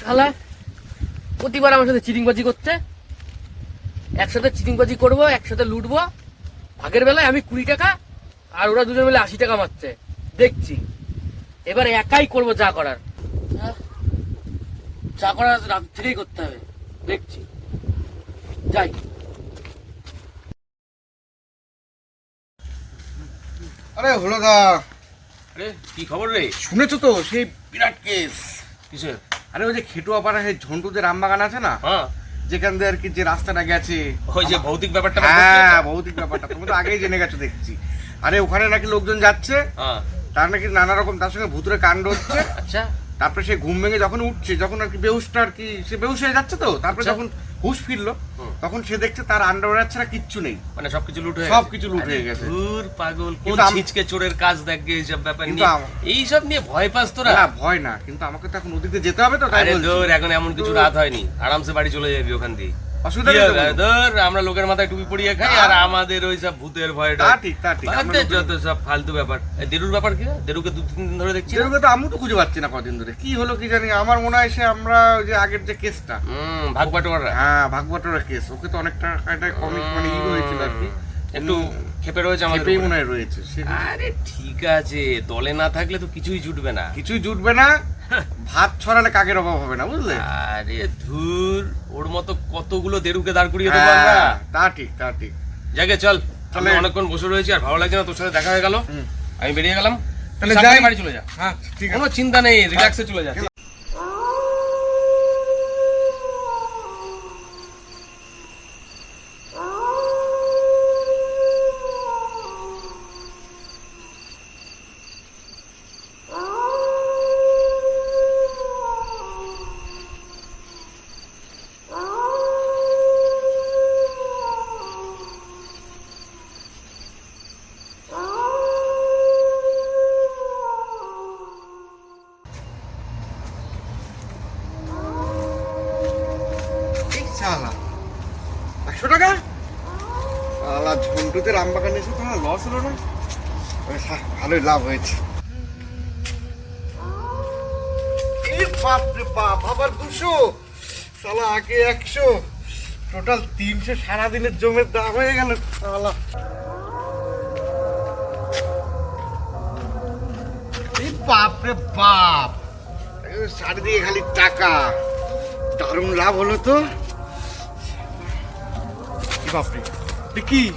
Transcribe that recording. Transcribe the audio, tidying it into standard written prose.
শালা প্রতিবার আমার সাথে চিটিংবাজি করতে, একসাথে চিটিংবাজি করবো, একসাথে লুটবো, ভাগের বেলায় আমি 20 টাকা আর ওরা দুজন মিলে 80 টাকা মারছে। দেখছি এবার একাই করবো যা করার, যা করার রাত থেকেই করতে হবে। দেখছি, যাই। আরে হলো দা, আরে কি খবর রে? শুনেছো তো সেই বিরাট কেস? কিসের? আরে ওই যে খেটুয়া পাড়া সেই ঝন্টুদের আমবাগান আছে না, হ্যাঁ, যেখান দিয়ে আর কি যে রাস্তাটা গেছে, ওই যে ভৌতিক ব্যাপারটা। হ্যাঁ ভৌতিক ব্যাপারটা তুমি তো আগেই জেনে গেছো দেখছি। আরে ওখানে নাকি লোকজন যাচ্ছে, হ্যাঁ, তার নাকি নানা রকম তার সঙ্গে ভূতুরে কাণ্ড হচ্ছে। আচ্ছা, তারপরে সে ঘুম ভেঙে যখন উঠছে, যখন আর কি বেহুশটা আর কি সে বেহুশ হয়ে যাচ্ছে, তো তারপরে আচ্ছা। যখন হুশ ফিরলো তখন সে দেখছে তার আন্ডারওয়্যার ছাড়া কিচ্ছু নেই, মানে সবকিছু লুট হয়ে সবকিছু লুট হয়ে গেছে। দূর পাগল, কোন কিন্তু ছিচকে চোরের কাজ দেখবে এইসব ব্যাপার কিন্তু নিয়ে? এইসব নিয়ে ভয় পাস তোরা? না ভয় না, কিন্তু আমাকে তো এখন ওদিকে যেতে হবে, তো তাই আরে বলছি। দূর, এখন এমন কিছু রাত হয়নি, আরামসে বাড়ি চলে যাবি ওখান দিয়ে। অসুবিধা কি নেই তো হবে? কোনো। ধর, আমরা লোকের মাথায় টুপি পরিয়ে খাই আর আমাদের ওই সব ভূতের ভয়টা। তা ঠিক, তা ঠিক। বাদ দে যত সব ফালতু ব্যাপার। এই দেরুর ব্যাপার কি? দেরুকে 2-3 দিন ধরে দেখছি না। যেরকম তো আমি তো খুঁজে পাচ্ছি না কদিন ধরে, কি হলো কি জানি। আমার মনে হয় সে আমরা ওই যে আগের যে কেসটা, ভাগ বাটোয়ারা। হ্যাঁ ভাগবতরা কেস, ওকে তো অনেকটা একটা কমিক মানে ই হয়েছিল আর কি, একটু খেপে রয়েছে আমাদের খেপেই উপরে। মনে হয় রয়েছে সে। আরে ঠিক আছে, দলে না থাকলে তো কিছুই জুটবে না। কিছুই জুটবে না, ভাত ছড়ালে কাকের অভাব হবে না, বুঝলে? আরে ধুর, ওর মতো কতগুলো দেরুকে দাঁড় করিয়ে দেবো আমরা। হ্যাঁ, তা ঠিক, তা ঠিক। জায়গায় চল, তাহলে আমি অনেকক্ষণ বসে রয়েছি আর ভালো লাগছে না, তোর সাথে দেখা হয়ে গেল, আমি বেরিয়ে গেলাম। তাহলে সাবধানে যাই। বাড়ি চলে যা, হ্যাঁ ঠিক আছে। কোনো চিন্তা নেই, রিল্যাক্সে চলে যা। এই শালা 100 টাকা, শালা ঝন্টুতে রামবাগানে এসে তোমার লস হলো না? ভালোই লাভ হয়েছে। এই বাপ রে বাপ, আবার 200, শালা আগে 100, টোটাল 300 সারাদিনের জমের দাম হয়ে গেল শালা। এই বাপ রে বাপ, চারিদিকে খালি টাকা, দারুণ লাভ হলো তো। কি বাপরে, কি